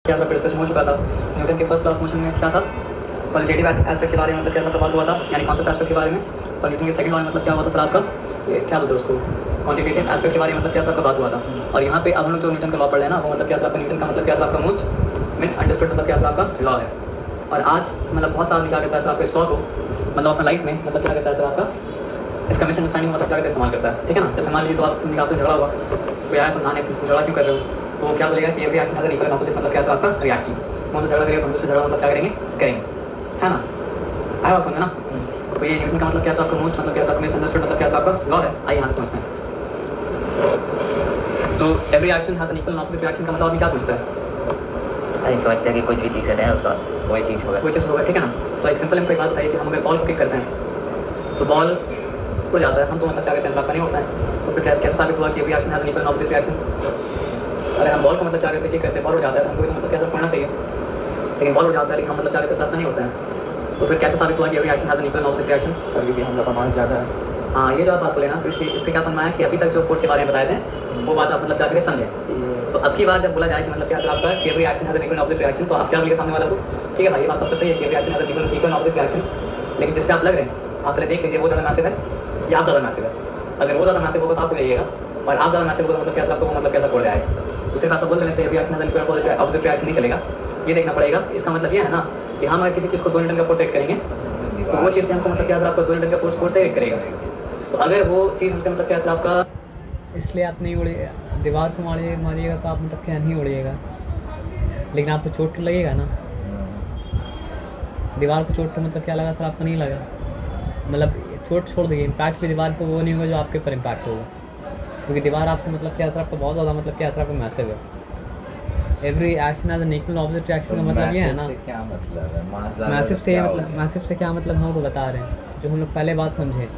क्या था डिस्कशन हो चुका था। न्यूटन के फर्स्ट लॉ ऑफ मोशन में क्या था, क्वालिटेटिव एस्पेक्ट के बारे में मतलब कैसा बात हुआ था, यानी कॉन्सेप्ट एस्पेक्ट के बारे में। और न्यूटन के सेकंड लॉ में मतलब क्या हुआ था सर आपका, क्या बोलते हैं उसको, क्वांटिटेटिव एस्पेक्ट के बारे में मतलब क्या आपका बात हुआ था। और यहाँ पे अब हम लोग जो न्यूटन का लॉ पढ़ रहे हैं ना, वो मतलब क्या आपका न्यूटन का मतलब क्या आपका मोस्ट मिसअंडरस्टूड मतलब क्या आपका लॉ है। और आज मतलब बहुत सारा क्या करता है सर आपका इस लॉ को, मतलब अपना लाइफ में मतलब क्या करता है सर आपका इसका मिसअंडरस्टैंडिंग मतलब क्या कहते हैं इस्तेमाल करता है। ठीक है ना, जैसे मान लीजिए तो आपसे झगड़ा हुआ, कोई आया समझाने झगड़ा क्यों कर रहे हो, तो क्या बोलेगा कि ये रिएक्शन अगर इक्वल ऑपोजिट मतलब क्या आपका रिएक्शन, मुझसे झगड़ा करेगा तुमसे झगड़ा मतलब क्या करेंगे, है ना, आया बात समझ ना। तो ये न्यूटन का मतलब क्या आपका मोस्ट मतलब क्या आपका मिसअंडरस्टूड मतलब क्या आपका लॉ है। आइए यहाँ समझते हैं। तो every action has an equal and opposite reaction का मतलब आदमी क्या समझता है, समझते हैं कि कोई भी चीज़ कर रहे हैं उसका वही चीज़ होगा, कोई चीज़ होगा। ठीक है ना, तो एक सिंपल हमको एक बात बताइए कि हम अगर बॉल को किक करते हैं तो बॉल उड़ जाता है, हम तो मतलब क्या कहते हैं आपका नहीं उड़ता है। तो फिर कैसे साबित हुआ कि every action has an equal and opposite reaction. अगर हम बॉल को मतलब क्या कहते हैं किक करते हैं, बॉल उड़ जाता है, तो हमको तो मतलब कैसा पढ़ना चाहिए, लेकिन बॉल उड़ जाता है लेकिन हम मतलब क्या कहते हैं साथ नहीं होता है। तो फिर कैसे साबित हुआ कि every action has an equal and opposite reaction. Sir क्योंकि हम लोग का मास ज़्यादा है। हाँ, ये जो आप बात बोले ना, तो इससे क्या समझ आया कि अभी तक जो फोर्स के बारे में बताए थे वो बात आप मतलब क्या करें समझें। तो अब की बार जब बोला जाए कि मतलब क्या सर आपका every action has an equal and opposite reaction, तो आप क्या बोलिए सामने वाला को, ठीक है भाई ये बात आपका सही है कि every action has an equal and opposite reaction, लेकिन जिससे आप लग रहे हैं आप पहले देख लीजिए वो ज़्यादा मैसिव है या आप ज़्यादा मैसिव है। अगर वो ज़्यादा मैसिव होगा तो आप जाइएगा, और आप ज़्यादा मैसिव होगा तो मतलब क्या आपको मतलब कैसा बोल रहा है। तो सिर्फ ऐसा बोल देने से every action has an equal and opposite reaction नहीं चलेगा, ये देखना पड़ेगा। इसका मतलब ये है ना कि हम अगर किसी चीज़ को 2 न्यूटन का फोर्स एक्ट करेंगे तो वो चीज़ भी हमको मतलब क्या आपको 2 न्यूटन का फोर्स से एक्ट करेगा। तो अगर वो चीज़ हमसे मतलब क्या आपका, इसलिए आप नहीं उड़े दीवार को मारिएगा तो आप मतलब क्या नहीं उड़िएगा, लेकिन आपको चोट तो लगेगा ना। दीवार को चोट तो मतलब क्या लगा सर आपको नहीं लगा, मतलब चोट छोड़ देगी, इम्पैक्ट भी दीवार पर वो नहीं होगा जो आपके ऊपर इम्पैक्ट होगा, क्योंकि दीवार आपसे मतलब क्या असर आपको बहुत ज़्यादा मतलब क्या असर आपको मैसिव है। Every action as an equal opposite reaction का मतलब ये है ना, क्या मतलब है मैसिव से मतलब मैसिव से क्या मतलब हम आपको बता रहे हैं, जो हम लोग पहले बात समझे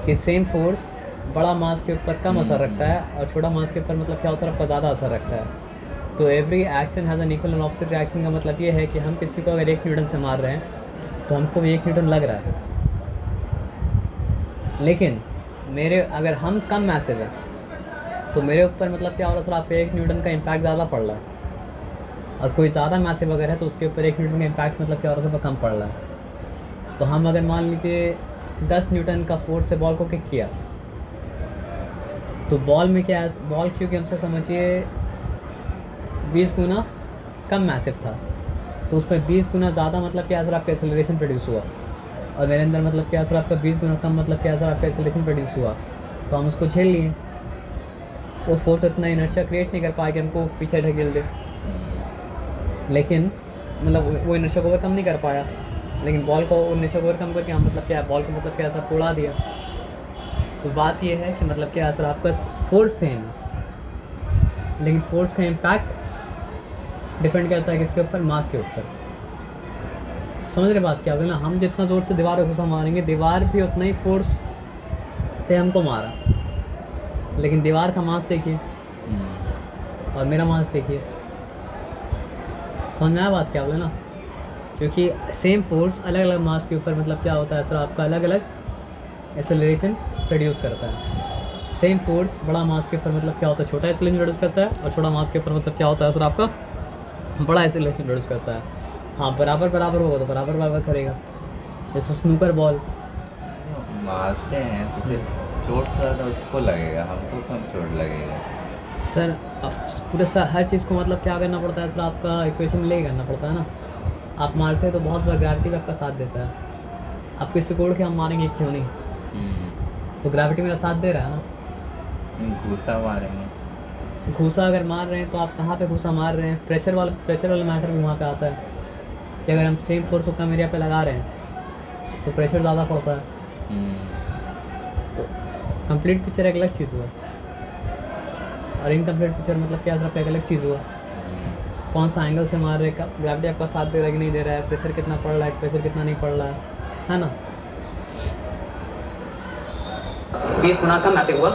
कि सेम फोर्स बड़ा मास के ऊपर कम असर रखता है और छोटा मास के ऊपर मतलब क्या होता है आपका ज़्यादा असर रखता है। तो every action has an equal and opposite reaction का मतलब ये है कि हम किसी को अगर 1 न्यूटन से मार रहे हैं तो हमको भी 1 न्यूटन लग रहा है, लेकिन अगर हम कम मैसिव है तो मेरे ऊपर मतलब क्या हो रहा है सर आपको 1 न्यूटन का इम्पैक्ट ज़्यादा पड़ रहा है, और कोई ज़्यादा मैसिव अगर है तो उसके ऊपर 1 न्यूटन का इम्पैक्ट मतलब क्या हो रहा है कम पड़ रहा है। तो हम अगर मान लीजिए 10 न्यूटन का फोर्स से बॉल को किक किया तो बॉल में क्या है, बॉल क्योंकि हमसे समझिए 20 गुना कम मैसिव था, तो उस पर 20 गुना ज़्यादा मतलब क्या सर आपका एक्सेलरेशन प्रोड्यूस हुआ, और मेरे अंदर मतलब क्या सर आपका 20 गुना कम मतलब क्या सर आपका एक्सेलरेशन प्रोड्यूस हुआ, तो हम उसको झेल लिए। वो फोर्स इतना इनर्शिया क्रिएट नहीं कर पाया कि हमको पीछे ढकेल दे, लेकिन मतलब वो इनर्शिया को ओवरकम नहीं कर पाया, लेकिन बॉल को इनर्शिया को ओवरकम करके हम मतलब क्या बॉल को मतलब क्या सब उड़ा दिया। तो बात ये है कि मतलब क्या सर आपका फोर्स सेम, लेकिन फोर्स का इम्पैक्ट डिपेंड करता है किसके ऊपर, मास के ऊपर। समझ रहे बात क्या बोले ना, हम जितना ज़ोर से दीवार को घुसा मारेंगे दीवार भी उतना ही फोर्स से हमको मारा, लेकिन दीवार का मास देखिए और मेरा मास देखिए। समझ में आया बात क्या बोले ना, क्योंकि सेम फोर्स अलग अलग मास के ऊपर मतलब क्या होता है सर आपका अलग अलग एक्सेलरेशन प्रोड्यूस करता है। सेम फोर्स बड़ा मास के ऊपर मतलब क्या होता है छोटा एक्सेलरेशन प्रोड्यूस करता है, और छोटा मास के ऊपर मतलब क्या होता है सर आपका बड़ा एक्सेलरेशन प्रोड्यूस करता है। हाँ, बराबर बराबर होगा तो बराबर बराबर करेगा। जैसे स्नूकर बॉल मारते हैं तो फिर चोट थोड़ा तो उसको लगेगा, हमको कम चोट लगेगा सर। पूरे हर चीज़ को मतलब क्या करना पड़ता है सर आपका इक्वेशन में ले करना पड़ता है ना। आप मारते हैं तो बहुत बार ग्रेविटी भी आपका साथ देता है, आप किसी को उड़ के हम मारेंगे क्यों नहीं, तो ग्रेविटी मेरा साथ दे रहा है ना। घूसा मारेंगे, घूसा अगर मार रहे हैं तो आप कहाँ पे घूसा मार रहे हैं, प्रेशर वाला मैटर भी वहाँ पे आता है कि अगर हम सेम फोर्स को कम एरिया पे लगा रहे हैं तो प्रेशर ज़्यादा पड़ता है। तो कंप्लीट पिक्चर एक अलग चीज़ हुआ, और इनकम्प्लीट पिक्चर मतलब क्या सिर्फ एक अलग चीज़ हुआ। कौन सा एंगल से मार रहे हैं, ग्रेविटी आपका साथ दे रहा है कि नहीं दे रहा है, प्रेशर कितना पड़ रहा है, प्रेशर कितना नहीं पड़ रहा है ना। 20 गुना कम मैसिव हुआ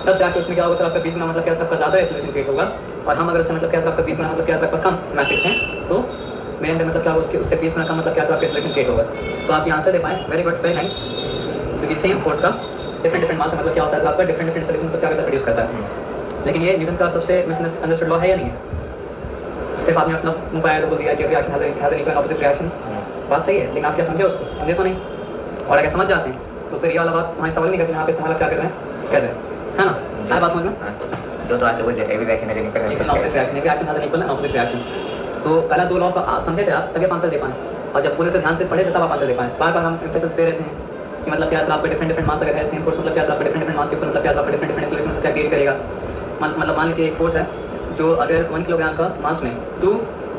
तब जाके उसमें क्या होगा सर आपका 20 गुना मतलब क्या आपका ज़्यादा एक्सेलरेशन क्रिएट होगा, और हम अगर उससे मतलब क्या आपका 20 गुना मतलब क्या आपका कम मैसिव हैं तो मेरे अंदर मतलब क्या होगा उससे 20 गुना कम मतलब क्या आपका एक्सेलरेशन क्रिएट होगा। तो आप ये आंसर दे पाएँ, वेरी गुड, वेरी नाइस। क्योंकि सेम फोर्स का डिफरेंट मास में मतलब क्या होता है आपका डिफरेंट एक्सेलरेशन मतलब क्या प्रोड्यूस करता है। लेकिन ये न्यूटन का सबसे मिसअंडरस्टूड लॉ है या नहीं है, सिर्फ आपने अपना मुंह पाया तो बोल दिया कि reaction has an equal opposite reaction, बात सही है, लेकिन आप क्या समझे उसको? समझे तो नहीं। और अगर समझ जाते हैं तो फिर ये वाला बात वहाँ इस्तेमाल नहीं करते, यहाँ पे इस्तेमाल क्या कर रहे हैं, है ना? आया बात समझ में? जो तो आके बोल देते हैं रिएक्शन है equal opposite reaction, reaction has an equal opposite reaction. तो पहला 2 लॉ को आप समझे थे आप, तभी आप आंसर दे पाएँ, और जब पूरे से ध्यान से पढ़े थे तब आप आंसर दे पाएँ। बार बार हम एम्फेसिस दे रहे थे कि मतलब क्या आपका डिफरेंट मास अगर है, सेम फोर्स मतलब क्या आपका डिफरेंट मास के ऊपर मतलब क्या आपका डिफरेंट एक्सेलरेशन मतलब क्या क्रिएट करेगा। मतलब मान लीजिए एक फोर्स है जो अगर 1 किलोग्राम का मास में 2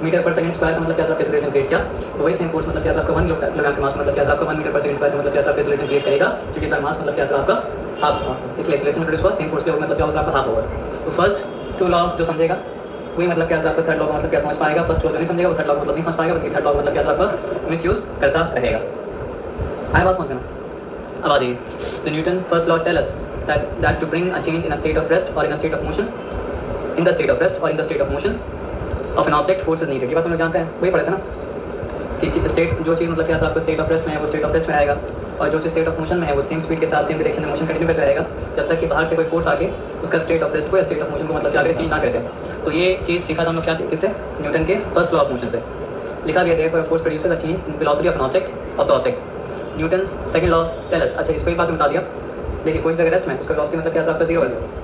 मीटर पर सेकंड स्क्वायर का मतलब क्या आपका एक्सेलरेशन क्रिएट किया, तो वही सेम फोर्स मतलब क्या आपका 1 किलोग्राम के मास मतलब क्या आपका 1 मीटर पर सेकंड स्क्वायर का मतलब क्या आपका एक्सेलरेशन क्रिएट करेगा, क्योंकि इतना मास मतलब क्या आपका हाफ होगा, इसलिए एक्सेलरेशन प्रोड्यूस हुआ सेम फोर्स के ऊपर मतलब क्या होगा आपका हाफ होगा। तो फर्स्ट 2 लॉ जो समझेगा वही मतलब क्या आपका थर्ड लॉ का मतलब क्या समझ पाएगा, फर्स्ट लॉ जो नहीं समझेगा वो थर्ड लॉ का मतलब नहीं समझ पाएगा, बल्कि थर्ड लॉ मतलब क्या आपका मिसयूज करता रहेगा। आया बात समझ में? अब आ जाइए, the Newton first law tell us that to bring a change in a state of rest or in a state of motion, in the state of rest or in the state of motion of an object, force is needed। ये बात हम लोग जानते हैं, वही पढ़े थे ना कि स्टेट जो चीज़ मतलब क्या आपको स्टेट ऑफ रेस्ट में है वो स्टेट ऑफ रेस्ट में रहेगा, और जो चीज़ स्टेट ऑफ मोशन में है वो सेम स्पीड के साथ सेम डायरेक्शन में मोशन कंटिन्यू करता रहेगा जब तक कि बाहर से कोई फोर्स आके उसका स्टेट ऑफ रेस्ट को या स्टेट ऑफ मोशन को मतलब क्या चेंज ना कर दे। तो ये चीज़ सीखा था हम लोग क्या किससे? न्यूटन के फर्स्ट लॉ ऑफ मोशन से। लिखा गया था force produces a change in velocity of an object of the object. Newton's second law tell us, अच्छा इसको एक बात बता दिया, देखिए कोई जगह रेस्ट में तो उसका वेलोसिटी मतलब क्या आपका 0 है।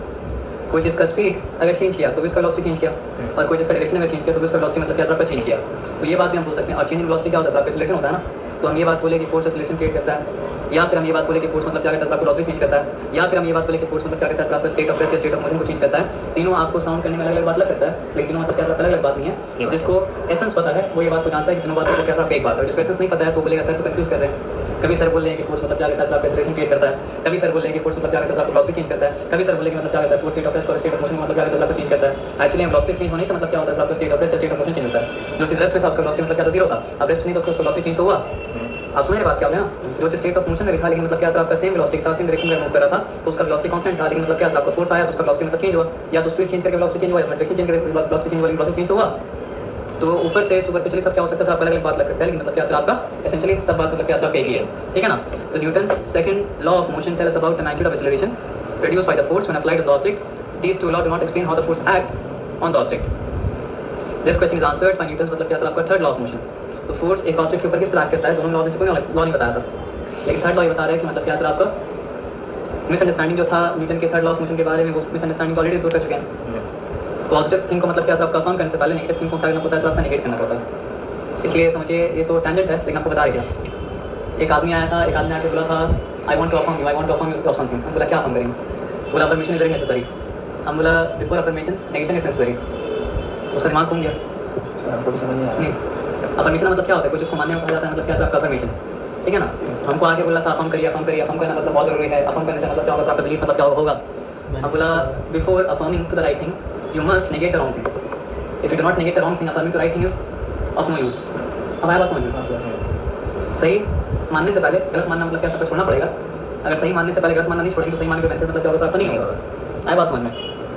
कोई चीज़ का स्पीड अगर चेंज किया तो भी उसका वेलोसिटी चेंज किया, और कोई चीज़ का डायरेक्शन अगर चेंज किया तो भी उसका वेलोसिटी मतलब क्या आपका चेंज किया। तो ये बात भी हम बोल सकते हैं। और चेंज इन वेलोसिटी क्या होता है? आपका एक्सेलरेशन होता है ना। तो हम ये बात बोले कि फोर्स एक्सेलरेशन क्रिएट करता है, या फिर हम ये बात बोले कि फोर्स मतलब क्या करता है आपको वेलोसिटी चेंज करता है, या फिर हम ये बात बोले कि फोर्स मतलब क्या करता है आपका state of rest state of motion को चेंज करता है। तीनों आपको साउंड करने में अलग अलग बात लग सकता है, लेकिन तीनों मतलब क्या अलग अलग बात नहीं है। जिसको एसेंस पता है वो ये बात को जानता है कि तीनों बातों को क्या एक बात है। जिसको एसेंस नहीं पता है तो बोलेगा सर तो कंफ्यूज कर रहे हैं। कभी सर बोल रहे हैं कि फोर्स मतलब क्या करता है आपका एक्सेलरेशन क्रिएट करता है, कभी सर बोल रहे हैं कि फोर्स मतलब क्या करता है आपको वेलोसिटी चेंज करता है, कभी सर बोले कि मतलब क्या करता है फोर्स स्टेट ऑफ रेस्ट और स्टेट ऑफ मोशन मतलब क्या करता है आपको चेंज करता है। एक्चुअली हम वेलोसिटी चेंज होने से मतलब क्या होता है आपका state of rest state of motion change होता है। जो चीज़ रेस्ट में था उसका वेलोसिटी मतलब क्या था 0 था, अब रेस्ट नहीं तो उसका वेलोसिटी चेंज तो हुआ। आप समझ रहे बात क्या आपने ना? जो चीज़ स्टेट ऑफ मोशन में था लेकिन मतलब क्या आपका सेम वेलोसिटी के साथ सेम डायरेक्शन में मूव कर रहा था तो उसका वेलोसिटी कांस्टेंट था, लेकिन मतलब क्या आपका फोर्स आया तो उसका वेलोसिटी मतलब चेंज हुआ, या तो स्पीड चेंज करके वेलोसिटी चेंज हुआ, या डायरेक्शन चेंज करके वेलोसिटी चेंज हुआ, वेलोसिटी चेंज हुआ। तो ऊपर से सुपरफिशियली सब क्या हो सकता है, आपका अलग अलग बात लग सकता है, लेकिन मतलब क्या आपका एसेंशियली सब बात मतलब क्या आपका एक ही है, ठीक है ना। तो Newton's second law of motion tell us about the magnitude of acceleration produced by the force when applied on the object. These two law do not explain how the force act on the object. This question is answered by Newton's मतलब क्या आपका third law of motion. तो force एक object के ऊपर किस तरह act करता है, दोनों लॉ में से कोई लॉ नहीं बताया था, लेकिन थर्ड लॉ ये बता रहा है कि मतलब क्या आपका मिसअंडरस्टैंडिंग जो था न्यूटन के थर्ड लॉ ऑफ मोशन के बारे में वो मिसअंडरस्टैंडिंग ऑलरेडी दूर कर चुके हैं। पॉजिटिव थिंग को मतलब क्या आपका अफर्म करने से पहले नेगेटिव थिंग को क्या करना पड़ता है, आपका नेगेट करना पड़ता है। इसलिए समझिए ये तो टेंजेंट है, लेकिन आपको बता रहे क्या। एक आदमी आया था, एक आदमी आके बोला था I want to affirm you, I want to affirm you of something. हम बोला क्या अफर्म करेंगे? बोला अफर्मेशन इज वेरी नेसेसरी। हम बोला before affirmation negation is necessary. उसका दिमाग घूम गया, नहीं अफर्मेशन मतलब क्या होता है, कुछ उसको मानने में कहा जाता है मतलब क्या आपका अफर्मेशन, ठीक है ना। हमको आगे बोला था अफर्म करिए, अफर्म करिए, अफर्म करना मतलब बहुत जरूरी है, अफर्म करने से मतलब क्या होगा आपका बिलीफ मतलब क्या होगा। हम बोला before affirming to the right thing you must negate the wrong thing. If you do not negate the wrong thing affirming to right thing is of no use. अब आया बात समझ में? सही मानने से पहले गलत मानना मतलब क्या आपको छोड़ना पड़ेगा। अगर सही मानने से पहले गलत मानना नहीं छोड़ेंगे तो सही मानने का बेनिफिट मतलब क्या होगा आपका नहीं होगा। आया बात समझ में?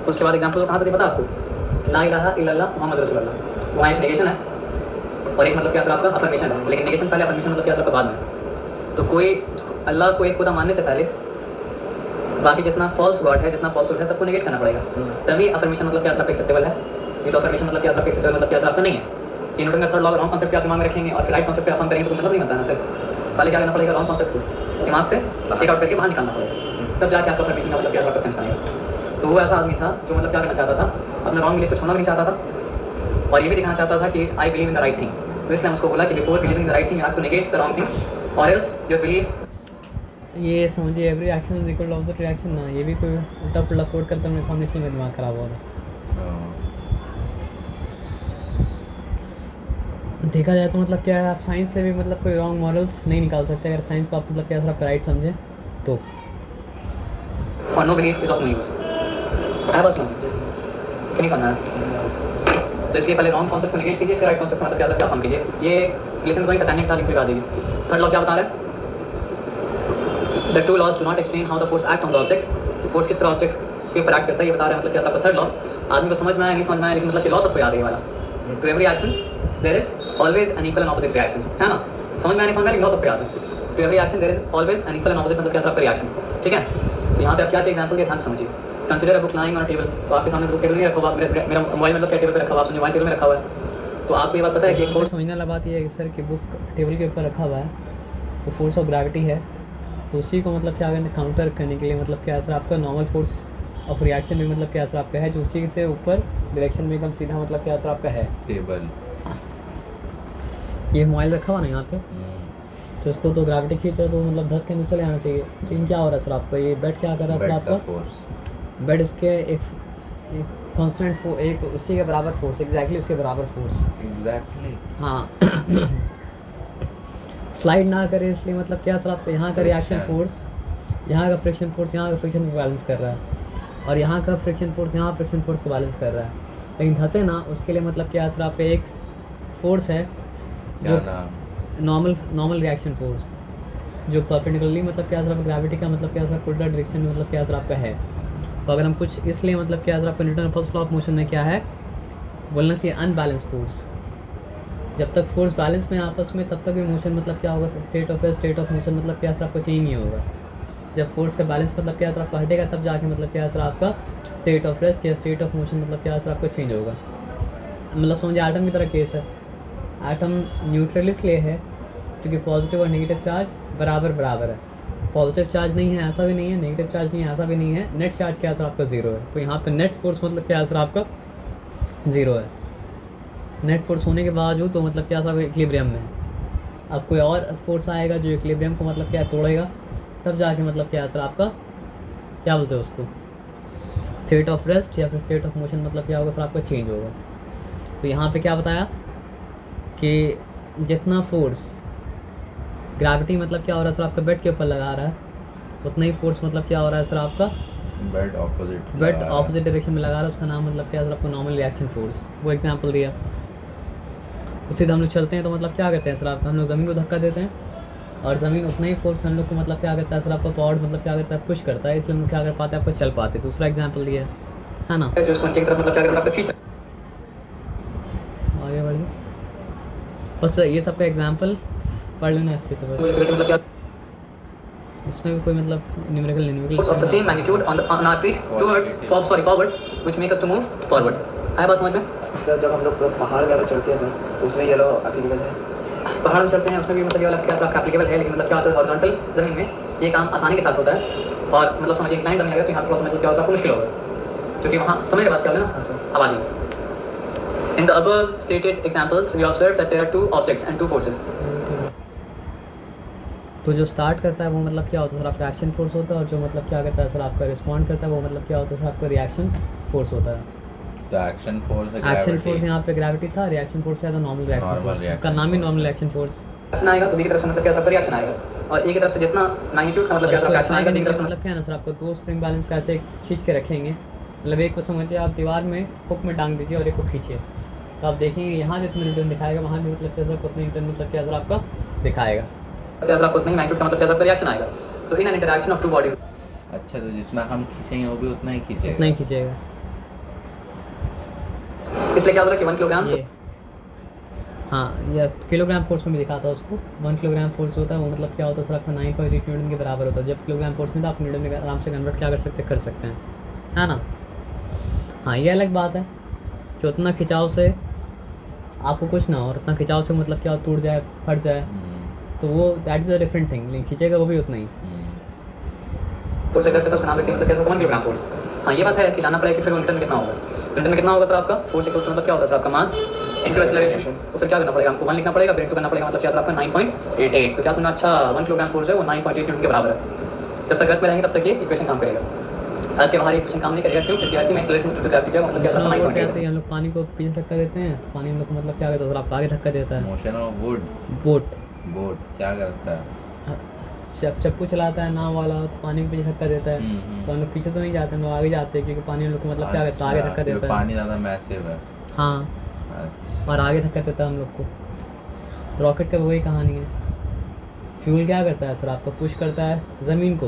उसके बाद एग्जाम्पल कहाँ से दे पता आपको, ला इलाहा इल्लल्लाह मुहम्मद रसूलुल्लाह। वहाँ एक नेगेशन है और एक मतलब क्या आपका अफर्मेशन है, लेकिन नेगेशन पहले अफर्मेशन मतलब क्या आपका बाद में। तो कोई अल्लाह को एक खुदा मानने से पहले बाकी जितना फॉल्स गॉड है, जितना फॉल्स है सबको नेगेट करना पड़ेगा, तभी अफर्मेशन मतलब क्या आपका एक्सेप्टेबल है। ये तो अफर्मेशन मतलब क्या आपका एक्सेप्टेबल मतलब क्या आपका नहीं है। ये न्यूटन का थर्ड लॉ रॉन्ग कॉन्सेप्ट आप दिमाग में रखेंगे और फिर राइट कॉन्सेप्ट पे अफर्म करेंगे तो मतलब नहीं बनता ना सर। पहले क्या करना पड़ेगा, रॉन्ग कॉन्सेप्ट को दिमाग से टेक आउट करके बाहर निकालना पड़ेगा, तब जाके आपका अफर्मेशन का मतलब क्या आपका सेंस बनेगा। तो वो ऐसा आदमी था जो मतलब क्या करना चाहता था, अपना रॉन्ग बिलीफ को छोड़ना भी नहीं चाहता था और ये भी दिखाना चाहता था कि I believe in the right thing. तो इसलिए हम उसको बोला कि before believing the right thing you have to negate the wrong thing और एल्स योर बिलीफ। ये समझिए every action is equal to opposite reaction ना, ये भी कोई उल्टा पुल्टा कोड करता मेरे सामने, इसलिए मेरा दिमाग खराब हो रहा है। देखा जाए तो मतलब क्या है, आप साइंस से भी मतलब कोई रॉन्ग मॉरल्स नहीं निकाल सकते अगर साइंस को आप मतलब क्या आप राइट समझें तो। और no belief is of no use. आई बस नहीं समझना, तो इसलिए पहले रॉन्ग कॉन्सेप्ट को नेगेट कीजिए फिर राइट कॉन्सेप्ट को मतलब क्या फॉर्म कीजिए। ये रिलेशन तो तैनिक था, फिर आ जाएगी। थर्ड लॉ क्या बता रहा है, the two laws do not explain how the force act on the object. Force किस तरह ऑब्जेक्ट के ऊपर एक्ट करता है ये बता रहा है, मतलब क्या आपका थर्ड लॉ। आदमी को समझ में आया नहीं समझ में आया, लेकिन मतलब ये लॉ सबको याद है वाला। To every action there is always an equal and opposite reaction, है ना। समझ में आया नहीं समझ में आया, लेकिन लॉ सबको याद है। To every action there is always an equal and opposite मतलब क्या आपका रिएक्शन, ठीक है। तो यहाँ पे आप क्या एग्जाम्पल के ध्यान से समझिए। Consider a book lying on table, तो आपके सामने बुक टेबल नहीं रखा हुआ, मेरा मोबाइल मतलब क्या टेबल पे रखा हुआ, समझिए मोबाइल टेबल में रखा हुआ है। तो आपको ये बात पता है कि फोर्स समझने वाला बात ये है कि सर कि बुक टेबल के ऊपर रखा हुआ है तो फोर्स ऑफ ग्रेविटी है, तो उसी को मतलब क्या करना काउंटर करने के लिए मतलब क्या सर आपका नॉर्मल फोर्स ऑफ रिएक्शन में मतलब क्या सर आपका है जो उसी से ऊपर डायरेक्शन में एकदम सीधा मतलब क्या सर आपका है टेबल। ये मोबाइल रखा हुआ ना यहाँ पे, तो इसको तो ग्रेविटी खींच रहा है तो मतलब 10 के अंदर चले आना चाहिए। लेकिन क्या हो रहा है सर आपका ये बेड क्या कर रहा है सर आपका फोर्स, बेड इसके एक कांस्टेंट एक उसी के बराबर फोर्स, एग्जैक्टली उसके बराबर फोर्स, एग्जैक्टली हाँ स्लाइड ना करे इसलिए मतलब क्या सर आपका यहाँ का रिएक्शन फोर्स, यहाँ का फ्रिक्शन फोर्स यहाँ का फ्रिक्शन को बैलेंस कर रहा है और यहाँ का फ्रिक्शन फोर्स यहाँ फ्रिक्शन फोर्स को बैलेंस कर रहा है। लेकिन धंसे ना उसके लिए मतलब क्या सर आपका एक फोर्स है जो नॉर्मल रिएक्शन फोर्स जो परपेंडिकुलरली मतलब क्या सर आपका ग्रेविटी का मतलब क्या सर उल्टा डायरेक्शन में मतलब क्या सर आपका है। तो अगर हम कुछ इसलिए मतलब क्या सर आपका Newton first law of motion में क्या है बोलना चाहिए अनबैलेंस फोर्स। जब तक फोर्स बैलेंस में आपस में तब तक भी मोशन मतलब क्या होगा स्टेट ऑफ मोशन मतलब क्या सर आपका चेंज नहीं होगा। जब फोर्स का बैलेंस मतलब क्या सर आपका हटेगा तब जाके मतलब क्या सर आपका स्टेट ऑफ रेस्ट या स्टेट ऑफ मोशन मतलब क्या सर आपका चेंज होगा। मतलब समझिए एटम की तरह केस है, एटम न्यूट्रल इसलिए है क्योंकि पॉजिटिव और नेगेटिव चार्ज बराबर है। पॉजिटिव चार्ज नहीं है ऐसा भी नहीं है, नेगेटिव चार्ज नहीं है ऐसा भी नहीं है, नेट चार्ज क्या सर आपका ज़ीरो है। तो यहाँ पे नेट फोर्स मतलब क्या सर आपका ज़ीरो है। नेट फोर्स होने के बावजूद तो मतलब क्या सर इक्विलिब्रियम में अब कोई और फोर्स आएगा जो इक्विलिब्रियम को मतलब क्या तोड़ेगा तब जाके मतलब क्या सर आपका क्या बोलते हैं उसको स्टेट ऑफ रेस्ट या फिर स्टेट ऑफ मोशन मतलब क्या होगा सर आपका चेंज होगा। तो यहाँ पे क्या बताया कि जितना फोर्स ग्रेविटी मतलब क्या हो रहा है सर आपका बेड के ऊपर लगा रहा है उतना ही फोर्स मतलब क्या हो रहा है सर आपका बेड ऑपोजिट डायरेक्शन में लगा रहा है। उसका नाम मतलब क्या सर आपको नॉर्मल रिएक्शन फोर्स, वो एग्जांपल दिया। उसी हम लोग चलते हैं तो मतलब क्या करते हैं सर आपका हम लोग ज़मीन को धक्का देते हैं और ज़मीन उतना ही फोर्स हम लोग को मतलब क्या करता है सर आपका फॉरवर्ड मतलब क्या करता है पुश करता है, इसलिए हम क्या कर पाते हैं आपको चल पाते। दूसरा एग्जाम्पल दिया है ना, जो इसको नीचे की तरफ मतलब क्या करता है आपका खींच आगे बढ़िए बस ये सब का एग्जाम्पल पढ़ लेना अच्छे से बस। मतलब क्या इसमें भी कोई मतलब numerical force of the same magnitude on our feet forward which make us to move forward। आया बात समझ में? सर जब हम लोग पहाड़ वगैरह चढ़ते हैं सर तो उसमें ये लो एप्लीकेबल है। पहाड़ में चढ़ते हैं उसमें भी मतलब ये वाला क्या आपका एप्लीकेबल है, लेकिन मतलब क्या होता है हॉरिजॉन्टल ज़मीन में ये काम आसानी के साथ होता है और मतलब समझिए इंक्लाइन ज़मीन अगर तो यहाँ थोड़ा सा मतलब क्या होता है मुश्किल होगा क्योंकि वहाँ समझ के बात क्या होगा ना आवाज़। In the above stated examples we observe that there are two objects and two forces। तो जो स्टार्ट करता है वो मतलब क्या होता है सर आपका एक्शन फोर्स होता है और जो मतलब क्या करता है सर आपका रिस्पॉन्ड करता है वो मतलब क्या होता है सर आपका रिएक्शन फोर्स होता है। तो एक्शन फोर्स यहाँ पे ग्रेविटी था, रिएक्शन फोर्स है तो नॉर्मल रिएक्शन फोर्स, उसका नाम ही नॉर्मल रिएक्शन फोर्स। एक्शन आएगा तो बी की तरफ से मतलब क्या सबका रिएक्शन आएगा और ए की तरफ से जितना मैग्नीट्यूड का मतलब क्या सबका एक्शन आएगा, बी की तरफ से मतलब क्या है ना सर आपको दो स्प्रिंग बैलेंस को ऐसे खींच के रखेंगे, मतलब एक को समझिए आप दीवार में हुक में टांग दीजिए और एक को खींचिए तो आप देखेंगे यहाँ जितना न्यूटन दिखाएगा वहाँ भी मतलब क्या सर उतना न्यूटन मतलब क्या सर आपका दिखाएगा, क्या सर आपको उतना ही मैग्नीट्यूड का मतलब क्या सबका रिएक्शन आएगा। तो in an interaction of two bodies. अच्छा तो जितना हम खींचेंगे वो भी उतना ही खींचेगा, उतना ही खींचेगा। इसलिए क्या बोला कि 1 किलोग्राम ये हाँ या किलोग्राम फोर्स में भी दिखाता है उसको। 1 किलोग्राम फोर्स होता है वो मतलब क्या होता है सर आपका 9.8 न्यूटन के बराबर होता है। जब किलोग्राम फोर्स में तो आप न्यूटन में आराम से कन्वर्ट क्या कर सकते हैं है ना। हाँ ये अलग बात है कि उतना खिंचाव से आपको कुछ ना हो और उतना खिंचाव से मतलब क्या टूट जाए फट जाए तो वो that is a different thing, लेकिन खींचेगा वो भी उतना ही। फोर्स एक्सर्ट करता है उसका नाम लेते हैं मतलब क्या 1 किलोग्राम फोर्स। हाँ ये बात है कि जानना पड़ेगा कि फिर न्यूटन में कितना होगा। न्यूटन में कितना होगा सर आपका फोर्स इक्वल्स टू मतलब क्या होता है सर आपका मास इनटू एक्सेलरेशन। तो फिर क्या करना पड़ेगा हमको 1 लिखना पड़ेगा फिर इनटू करना पड़ेगा मतलब क्या सर आपका 9.88। तो क्या सुनना अच्छा 1 किलोग्राम फोर्स है वो 9.8 न्यूटन के बराबर है। जब तक अर्थ में रहेंगे तब तक ये इक्वेशन काम करेगा। अर्थ के बाहर इक्वेशन काम नहीं करेगा क्यों? क्योंकि अर्थ में एक्सेलरेशन टू द ग्रेविटी है मतलब क्या सर 9.8। कैसे हम लोग पानी को पीछे धक्का देते हैं तो पानी हम लोग को मतलब क्या करता है सर आपका आगे धक्का देता है। मोशन ऑफ बोट क्या करता है जब चप्पू चलाता है नाव वाला तो पानी के पीछे धक्का देता है तो हम लोग पीछे तो नहीं जाते, हम लोग आगे जाते हैं क्योंकि पानी हम लोग को मतलब क्या करता है आगे धक्का देता है। पानी ज़्यादा मैसिव है हाँ अच्छा। और आगे धक्का देता है हम लोग को। रॉकेट का वही कहानी है। फ्यूल क्या करता है सर आपका पुश करता है ज़मीन को,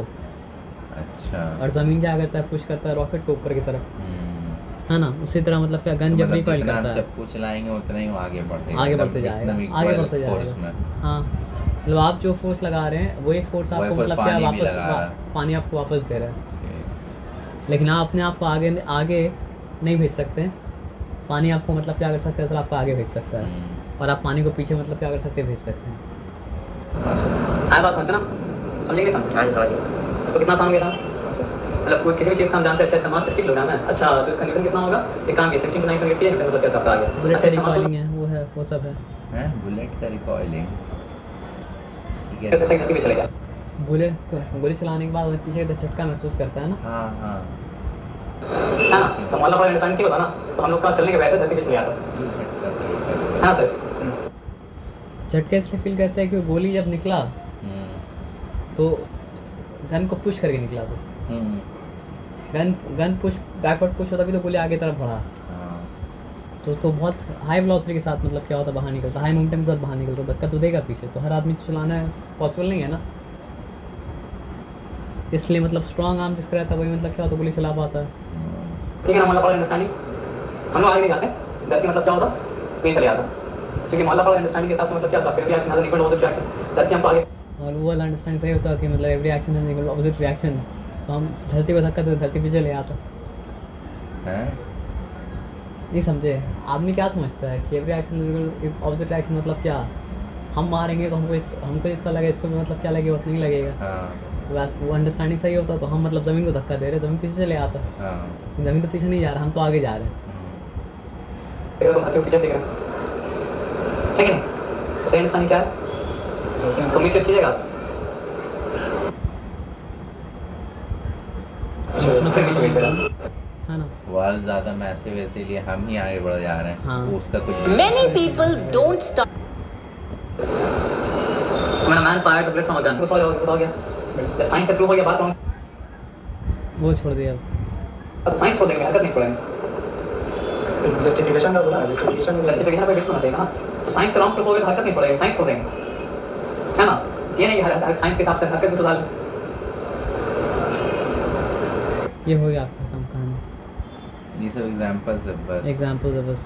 अच्छा और ज़मीन क्या करता है पुश करता है रॉकेट को ऊपर की तरफ है ना। उसी तरह मतलब क्या गन तो जब मतलब रिकॉइल जितना करता है चप्पू चलाएंगे उतना ही वो आगे आगे बढ़ते जाएगा। हाँ मतलब आप जो फोर्स लगा रहे हैं वही फोर्स आपको मतलब क्या वापस पानी आपको वापस दे रहा है, लेकिन आप अपने आप को आगे नहीं भेज सकते पानी आपको मतलब क्या कर सकता है सर, आपको आगे भेज सकता है, और आप पानी को पीछे मतलब क्या कर सकते हैं, भेज सकते हैं। हाँ सर। आया बात समझते ना, समझेंगे सर? हाँ जी समझ गया। तो कितना आसान हो गया था? हाँ सर। मतलब कोई किसी भी चीज़ का हम जानते हैं, अच्छा इसका मास 60 किलोग्राम है, अच्छा तो इसका न्यूटन कितना होगा? एक काम किया 16 to 9 करके किया, न्यूटन मतलब कैसे आपका आ गया? बुलेट अच्छा का इसका मास रिकॉइलिंग है, वो है, वो सब है। हैं बुलेट का रिकॉइलिंग ठीक कैसे है। फेंक धरती पे चलेगा? गोली चलाने के बाद वो पीछे का झटका महसूस करता है ना। हाँ हाँ है ना? तो हमारा बड़ा अंडरस्टैंडिंग थी होता ना, तो हम लोग का चलने के वैसे धरती पे चले आता, है ना सर? झटका इसलिए फील करते हैं क्योंकि गोली जब निकला तो गन को पुश करके निकला, तो गन पुश बैकवर्ड पुश होता भी तो गोली आगे तरफ बढ़ा, तो बहुत हाई वेलोसिटी के साथ मतलब क्या होता बाहर निकलता, हाई मोमेंटम के साथ बाहर निकलता, धक्का तो देगा पीछे, तो हर आदमी तो चलाना है पॉसिबल नहीं है ना, इसलिए मतलब स्ट्रॉन्ग आर्म जिसका रहता है वही मतलब क्या होता गोली चला पाता है। ठीक है ना, मोहल्ला पाड़ा अंडरस्टैंडिंग हम लोग आगे नहीं जाते, धरती मतलब क्या होता वही चले आता, क्योंकि मोहल्ला पाड़ा अंडरस्टैंडिंग के हिसाब से मतलब क्या होता, every action has an equal opposite reaction, धरती हमको आगे, और वो वाला अंडरस्टैंडिंग सही होता है कि मतलब every action has equal opposite reaction, तो हम धरती पर धक्का देते धरती पे चले आता हैं। नहीं समझे? आदमी क्या समझता है कि एवरी एक्शन ऑपोजिट रिएक्शन मतलब क्या, हम मारेंगे तो हमको जितना लगे इसको भी मतलब क्या लगेगा उतना नहीं लगेगा, वो अंडरस्टैंडिंग सही होता तो हम मतलब ज़मीन को धक्का दे रहे, ज़मीन पीछे चले आता, ज़मीन तो पीछे नहीं जा रहा, हम तो आगे जा रहे हैं। तो धरती को पीछे देख रहे हैं, है कि नहीं? तो सही अंडरस्टैंडिंग क्या है? तो मिस कीजिएगा है ना? वर्ल्ड ज़्यादा मैसिव है इसीलिए हम ही आगे बढ़ जा रहे हैं। हाँ। उसका कुछ Many people don't stop. When a man fires a bullet from a gun, उसका हो गया, जब साइंस से प्रूव हो गया बात कौन, वो छोड़ दिया। अब साइंस छोड़ देंगे, हरकत नहीं छोड़ेंगे, जस्टिफिकेशन का बोला, जस्टिफिकेशन जस्टिफिकेशन पे बेस होना चाहिए ना, तो साइंस से रॉन्ग प्रूव हो गया तो हरकत नहीं छोड़ेंगे, साइंस छोड़ देंगे, है ना? ये नहीं कि साइंस के हिसाब से हरकत भी सुधार लें। ये हो गया आपका खत्म कहानी। ये सब एग्जांपल्स है बस। एग्जाम्पल है बस।